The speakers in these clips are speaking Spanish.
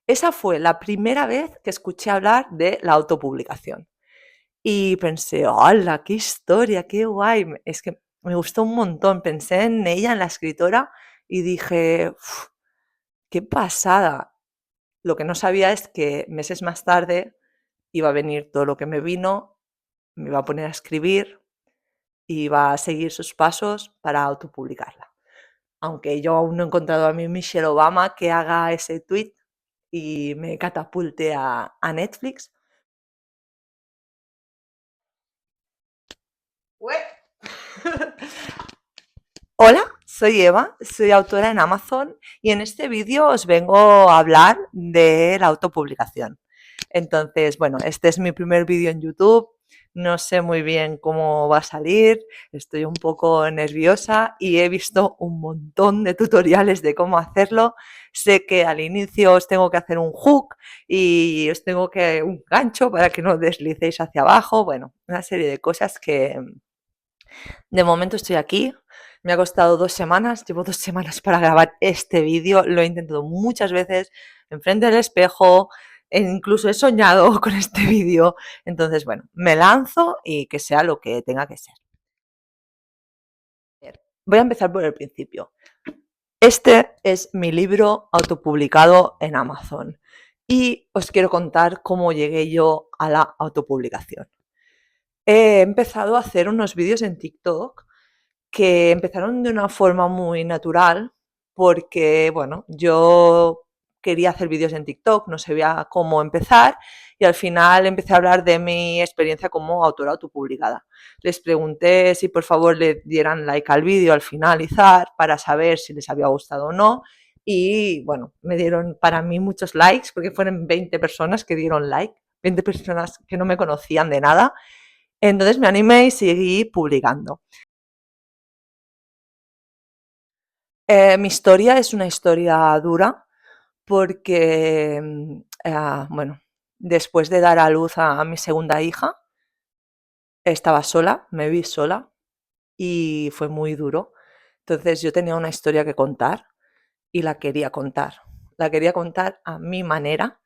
Esa fue la primera vez que escuché hablar de la autopublicación. Y pensé, ¡hala, qué historia, qué guay! Es que me gustó un montón. Pensé en ella, en la escritora, y dije, "Uf, qué pasada". Lo que no sabía es que meses más tarde iba a venir todo lo que me vino, me iba a poner a escribir, y iba a seguir sus pasos para autopublicarla. Aunque yo aún no he encontrado a mi Michelle Obama que haga ese tweet y me catapulte a Netflix. Ue. Hola, soy Eva, soy autora en Amazon y en este vídeo os vengo a hablar de la autopublicación. Entonces, bueno, este es mi primer vídeo en YouTube, no sé muy bien cómo va a salir, estoy un poco nerviosa y he visto un montón de tutoriales de cómo hacerlo. Sé que al inicio os tengo que hacer un hook y os tengo que un gancho para que no deslicéis hacia abajo, bueno, una serie de cosas que de momento estoy aquí. Me ha costado 2 semanas, llevo 2 semanas para grabar este vídeo, lo he intentado muchas veces enfrente del espejo, e incluso he soñado con este vídeo. Entonces, bueno, me lanzo y que sea lo que tenga que ser. Voy a empezar por el principio. Este es mi libro autopublicado en Amazon y os quiero contar cómo llegué yo a la autopublicación. He empezado a hacer unos vídeos en TikTok que empezaron de una forma muy natural porque, bueno, yo quería hacer vídeos en TikTok, no sabía cómo empezar y al final empecé a hablar de mi experiencia como autora autopublicada. Les pregunté si por favor le dieran like al vídeo al finalizar para saber si les había gustado o no y, bueno, me dieron para mí muchos likes porque fueron 20 personas que dieron like, 20 personas que no me conocían de nada. Entonces me animé y seguí publicando. Mi historia es una historia dura porque, bueno, después de dar a luz a mi segunda hija, estaba sola, me vi sola y fue muy duro. Entonces yo tenía una historia que contar y la quería contar. La quería contar a mi manera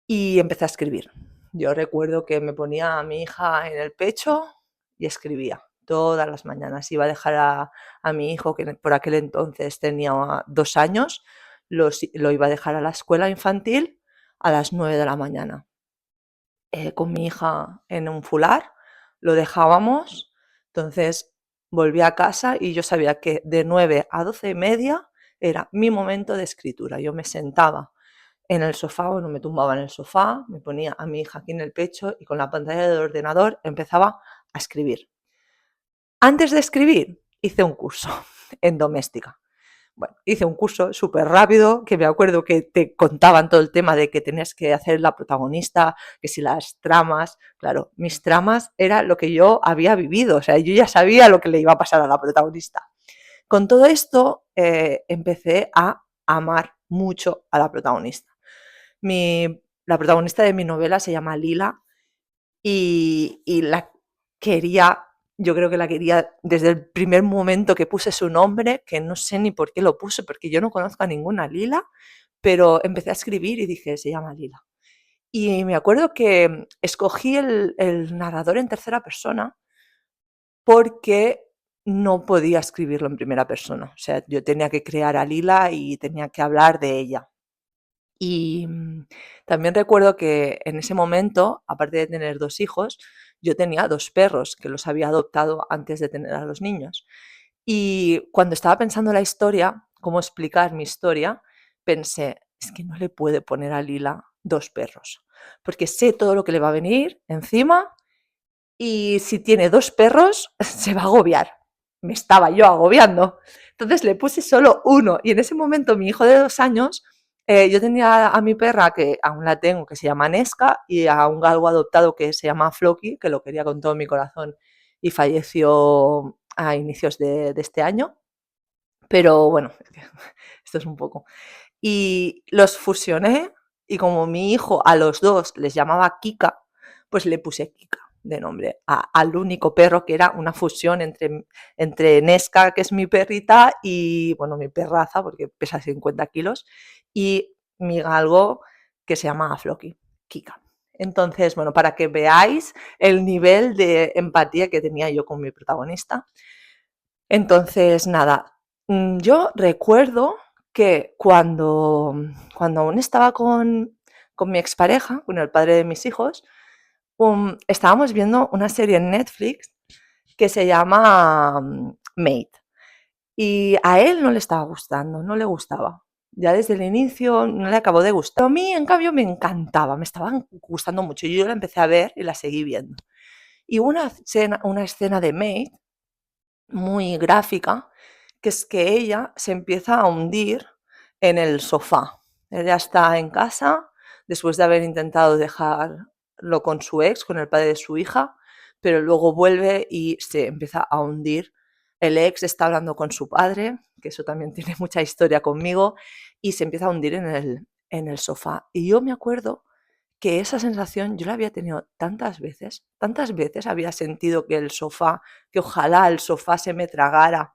y empecé a escribir. Yo recuerdo que me ponía a mi hija en el pecho y escribía todas las mañanas. Iba a dejar a mi hijo, que por aquel entonces tenía 2 años, lo iba a dejar a la escuela infantil a las 9 de la mañana. Con mi hija en un fular, lo dejábamos, entonces volví a casa y yo sabía que de 9 a 12:30 era mi momento de escritura. Yo me sentaba en el sofá, bueno, me tumbaba en el sofá, me ponía a mi hija aquí en el pecho y con la pantalla del ordenador empezaba a escribir. Antes de escribir, hice un curso en doméstica. Bueno, hice un curso súper rápido, que me acuerdo que te contaban todo el tema de que tenías que hacer la protagonista, que si las tramas, claro, mis tramas era lo que yo había vivido, o sea, yo ya sabía lo que le iba a pasar a la protagonista. Con todo esto, empecé a amar mucho a la protagonista. La protagonista de mi novela se llama Lila y la quería, yo creo que la quería desde el primer momento que puse su nombre, que no sé ni por qué lo puse, porque yo no conozco a ninguna Lila, pero empecé a escribir y dije, se llama Lila. Y me acuerdo que escogí el narrador en tercera persona porque no podía escribirlo en primera persona. O sea, yo tenía que crear a Lila y tenía que hablar de ella. Y también recuerdo que en ese momento, aparte de tener 2 hijos, yo tenía 2 perros que los había adoptado antes de tener a los niños. Y cuando estaba pensando la historia, cómo explicar mi historia, pensé, es que no le puede poner a Lila 2 perros, porque sé todo lo que le va a venir encima y si tiene 2 perros se va a agobiar. Me estaba yo agobiando. Entonces le puse solo uno y en ese momento mi hijo de 2 años, yo tenía a mi perra, que aún la tengo, que se llama Nesca, y a un galgo adoptado que se llama Floki, que lo quería con todo mi corazón y falleció a inicios de este año. Pero bueno, esto es un poco. Y los fusioné y como mi hijo a los dos les llamaba Kika, pues le puse Kika de nombre al único perro que era una fusión entre Nesca, que es mi perrita, y bueno, mi perraza, porque pesa 50 kilos, y mi galgo, que se llama Floki, Kika. Entonces, bueno, para que veáis el nivel de empatía que tenía yo con mi protagonista. Entonces, nada, yo recuerdo que cuando aún estaba con mi expareja, con el padre de mis hijos, estábamos viendo una serie en Netflix que se llama Mate. Y a él no le estaba gustando, no le gustaba. Ya desde el inicio no le acabó de gustar. A mí, en cambio, me encantaba, me estaban gustando mucho. Y yo la empecé a ver y la seguí viendo. Y una escena de Mate muy gráfica, que es que ella se empieza a hundir en el sofá. Ella está en casa después de haber intentado dejarlo con su ex, con el padre de su hija, pero luego vuelve y se empieza a hundir. El ex está hablando con su padre, que eso también tiene mucha historia conmigo, y se empieza a hundir en el sofá. Y yo me acuerdo que esa sensación yo la había tenido tantas veces había sentido que el sofá, que ojalá el sofá se me tragara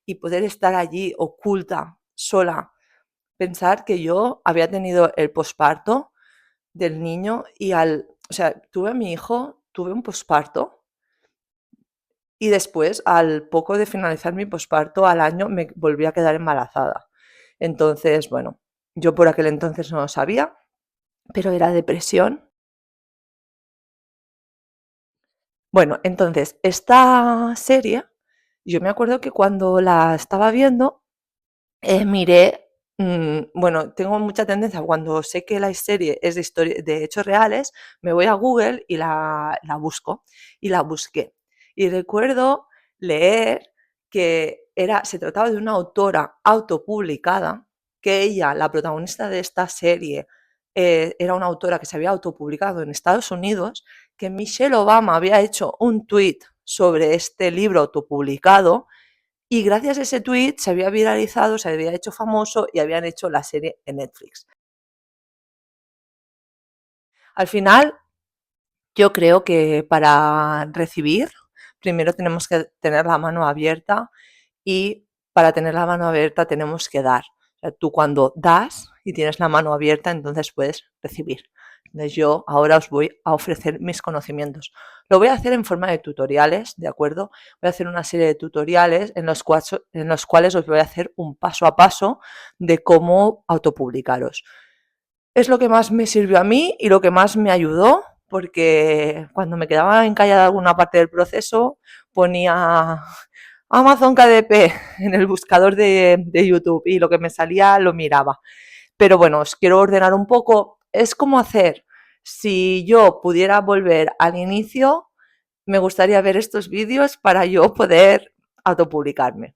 y poder estar allí oculta, sola. Pensar que yo había tenido el posparto del niño y o sea, tuve a mi hijo, tuve un posparto y después, al poco de finalizar mi posparto, al año me volví a quedar embarazada. Entonces, bueno, yo por aquel entonces no lo sabía, pero era depresión. Bueno, entonces, esta serie, yo me acuerdo que cuando la estaba viendo, miré, bueno, tengo mucha tendencia, cuando sé que la serie es de hechos reales, me voy a Google y la busco, y la busqué. Y recuerdo leer que se trataba de una autora autopublicada, que ella, la protagonista de esta serie, era una autora que se había autopublicado en Estados Unidos, que Michelle Obama había hecho un tuit sobre este libro autopublicado y gracias a ese tuit se había viralizado, se había hecho famoso y habían hecho la serie en Netflix. Al final, yo creo que para recibir, primero tenemos que tener la mano abierta y para tener la mano abierta tenemos que dar. O sea, tú cuando das y tienes la mano abierta, entonces puedes recibir. Entonces yo ahora os voy a ofrecer mis conocimientos. Lo voy a hacer en forma de tutoriales, ¿de acuerdo? Voy a hacer una serie de tutoriales en los cuales os voy a hacer un paso a paso de cómo autopublicaros. Es lo que más me sirvió a mí y lo que más me ayudó, porque cuando me quedaba encallada alguna parte del proceso, ponía Amazon KDP en el buscador de YouTube y lo que me salía lo miraba. Pero bueno, os quiero ordenar un poco. Es como hacer, si yo pudiera volver al inicio, me gustaría ver estos vídeos para yo poder autopublicarme.